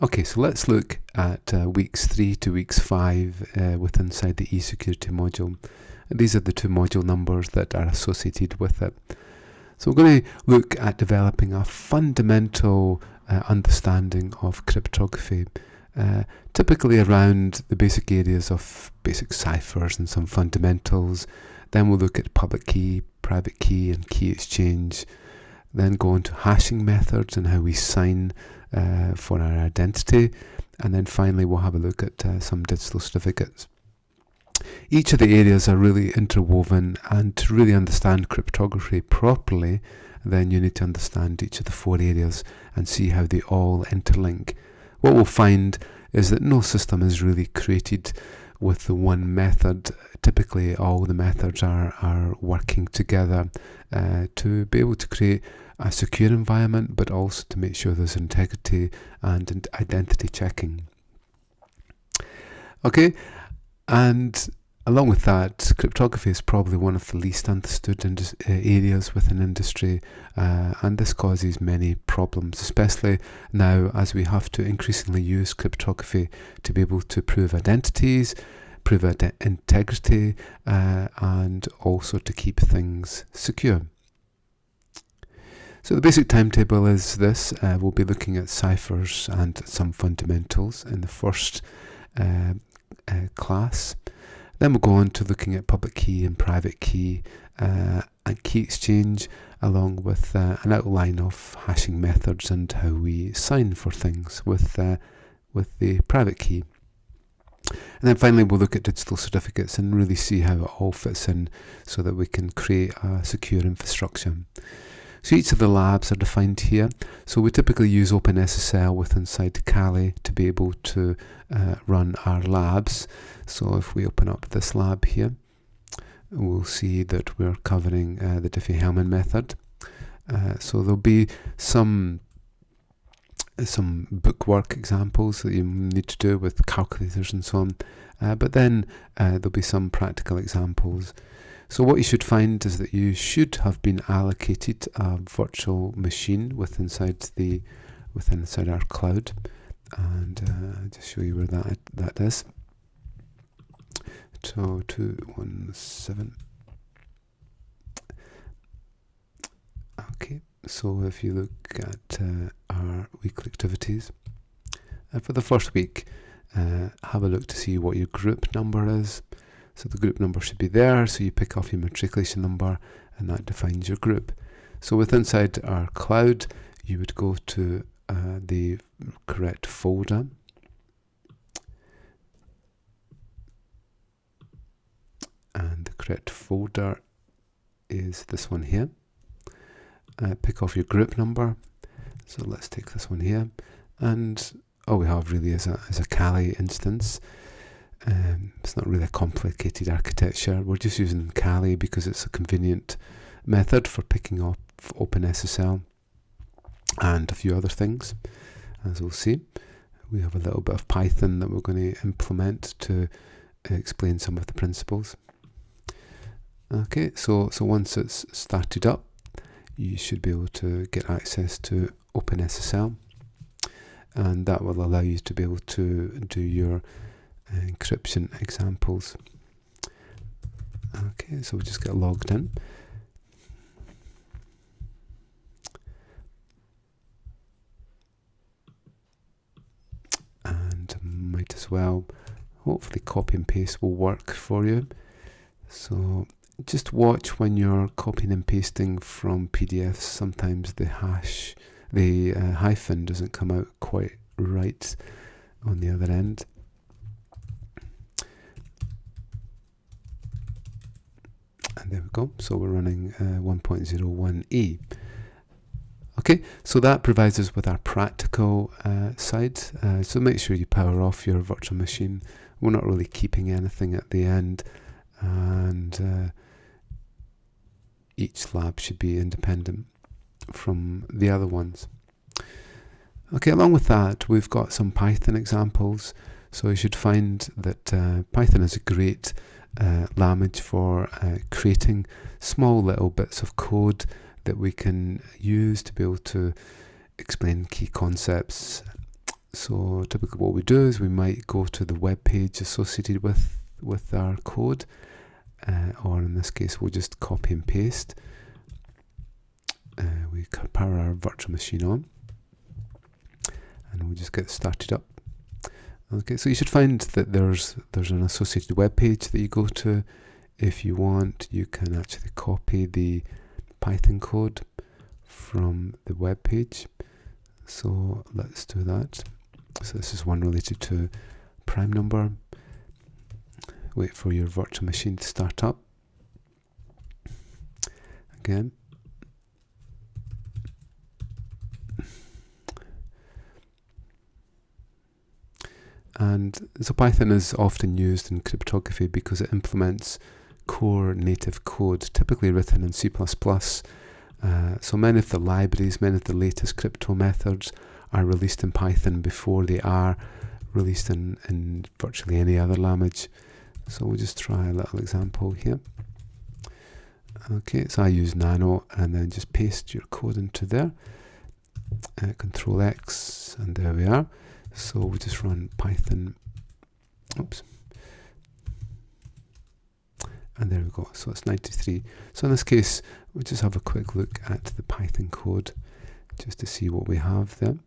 Okay, so let's look at weeks 3 to weeks 5 inside the eSecurity module. These are the two module numbers that are associated with it. So we're going to look at developing a fundamental understanding of cryptography, typically around the basic areas of basic ciphers and some fundamentals. Then we'll look at public key, private key and key exchange. Then go into hashing methods and how we sign for our identity. And then finally we'll have a look at some digital certificates. Each of the areas are really interwoven, and to really understand cryptography properly, then you need to understand each of the 4 areas and see how they all interlink. What we'll find is that no system is really created with the one method. Typically all the methods are working together to be able to create a secure environment, but also to make sure there's integrity and identity checking. Okay, and along with that, cryptography is probably one of the least understood areas within industry, and this causes many problems, especially now as we have to increasingly use cryptography to be able to prove identities, prove integrity, and also to keep things secure. So the basic timetable is this. We'll be looking at ciphers and some fundamentals in the first class. Then we'll go on to looking at public key and private key and key exchange, along with an outline of hashing methods and how we sign for things with the private key. And then finally we'll look at digital certificates and really see how it all fits in so that we can create a secure infrastructure. So each of the labs are defined here. So we typically use OpenSSL with inside Kali to be able to run our labs. So if we open up this lab here, we'll see that we're covering the Diffie-Hellman method. So there'll be some bookwork examples that you need to do with calculators and so on, but then there'll be some practical examples. So what you should find is that you should have been allocated a virtual machine within our cloud, and I'll just show you where that is. So 217. Okay, so if you look at our weekly activities, for the first week, have a look to see what your group number is. So the group number should be there, so you pick off your matriculation number and that defines your group. So inside our cloud, you would go to the correct folder, and the correct folder is this one here. Pick off your group number, so let's take this one here, and all we have really is a Kali instance. It's not really a complicated architecture. We're just using Kali because it's a convenient method for picking up OpenSSL and a few other things. As we'll see, we have a little bit of Python that we're going to implement to explain some of the principles. Okay, so once it's started up, you should be able to get access to OpenSSL, and that will allow you to be able to do your encryption examples. Okay, so we just get logged in. And might as well, hopefully copy and paste will work for you. So just watch when you're copying and pasting from PDFs, sometimes the hyphen doesn't come out quite right on the other end. And there we go, so we're running 1.01e. Okay, so that provides us with our practical side. So make sure you power off your virtual machine. We're not really keeping anything at the end, and each lab should be independent from the other ones. Okay, along with that, we've got some Python examples. So you should find that Python is a great language for creating small little bits of code that we can use to be able to explain key concepts. So typically what we do is we might go to the web page associated with our code, or in this case we'll just copy and paste. We power our virtual machine on, and we'll just get started up. Okay, so you should find that there's an associated web page that you go to. If you want, you can actually copy the Python code from the web page. So let's do that. So this is one related to prime number. Wait for your virtual machine to start up. Again. And so Python is often used in cryptography because it implements core native code, typically written in C++. So many of the libraries, many of the latest crypto methods are released in Python before they are released in virtually any other language. So we'll just try a little example here. Okay, so I use nano and then just paste your code into there. Control X, and there we are. So we just run Python. Oops. And there we go. So it's 93. So in this case, we'll just have a quick look at the Python code just to see what we have there.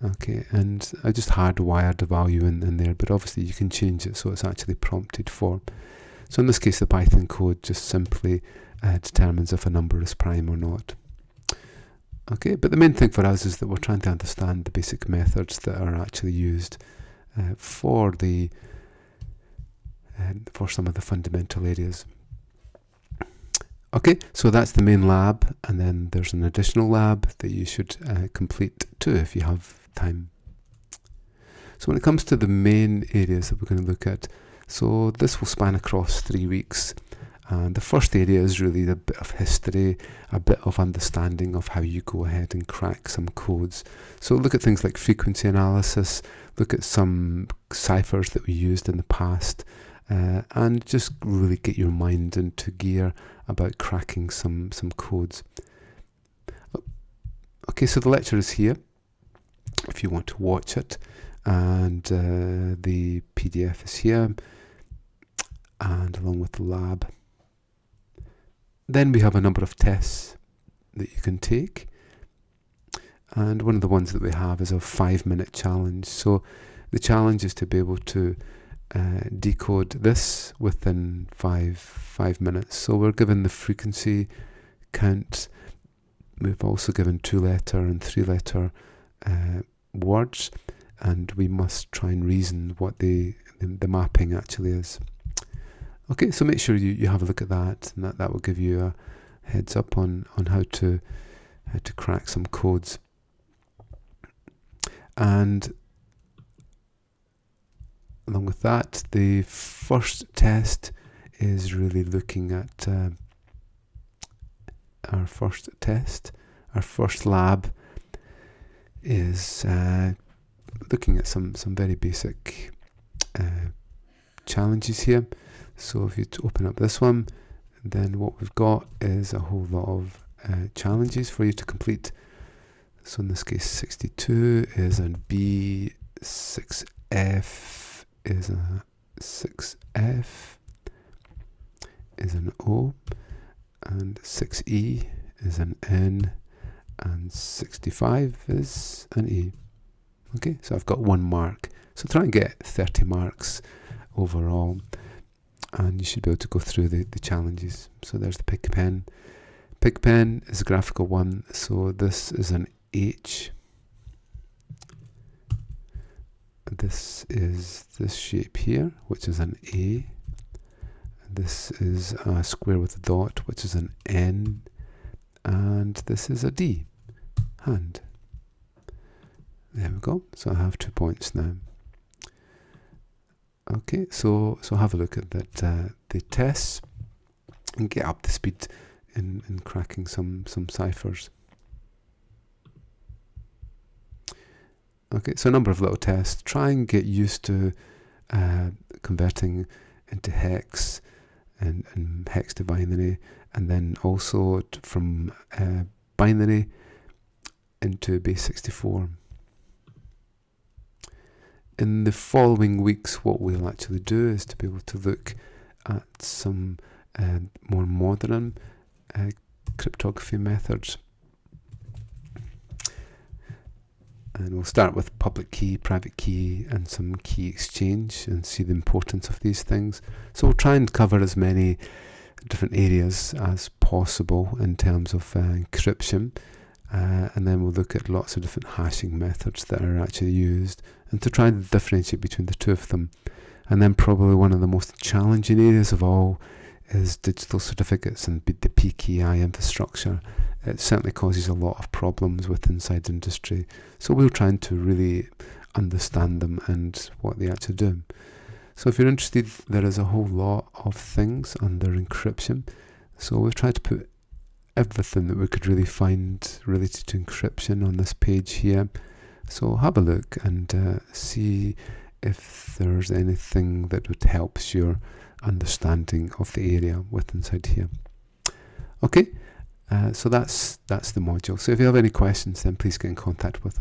Okay, and I just hardwired the value in there, but obviously you can change it so it's actually prompted for. So in this case, the Python code just simply determines if a number is prime or not. Okay, but the main thing for us is that we're trying to understand the basic methods that are actually used for some of the fundamental areas. Okay, so that's the main lab, and then there's an additional lab that you should complete too if you have time. So when it comes to the main areas that we're going to look at, so this will span across 3 weeks. And the first area is really a bit of history, a bit of understanding of how you go ahead and crack some codes. So look at things like frequency analysis, look at some ciphers that we used in the past, and just really get your mind into gear about cracking some codes. Okay, so the lecture is here if you want to watch it, and the PDF is here, and along with the lab. Then we have a number of tests that you can take, and one of the ones that we have is a 5-minute challenge. So the challenge is to be able to decode this within five minutes. So we're given the frequency count. We've also given 2-letter and 3-letter words, and we must try and reason what the mapping actually is. Okay, so make sure you have a look at that, and that will give you a heads up on how to crack some codes. And along with that, the first test is really looking at our first test. Our first lab is looking at some very basic challenges here. So if you open up this one, then what we've got is a whole lot of challenges for you to complete. So in this case, 62 is an B, 6F is a 6F is an O, and 6E is an N, and 65 is an E. Okay, so I've got 1 mark. So try and get 30 marks overall, and you should be able to go through the challenges. So there's the pick pen. Pick pen is a graphical one, so this is an H. This is this shape here, which is an A. This is a square with a dot, which is an N. And this is a D, hand. There we go. So I have 2 points now. Okay, so have a look at that the tests and get up to speed in cracking some ciphers. Okay, so a number of little tests. Try and get used to converting into hex and hex to binary, and then also from binary into base 64. In the following weeks, what we'll actually do is to be able to look at some more modern cryptography methods. And we'll start with public key, private key, and some key exchange, and see the importance of these things. So we'll try and cover as many different areas as possible in terms of encryption, and then we'll look at lots of different hashing methods that are actually used, and to try and differentiate between the two of them. And then probably one of the most challenging areas of all is digital certificates and the PKI infrastructure. It certainly causes a lot of problems with inside industry. So we're trying to really understand them and what they actually do. So if you're interested, there is a whole lot of things under encryption. So we've tried to put everything that we could really find related to encryption on this page here. So have a look and see if there's anything that would help your understanding of the area with inside here. Okay, so that's the module. So if you have any questions, then please get in contact with us.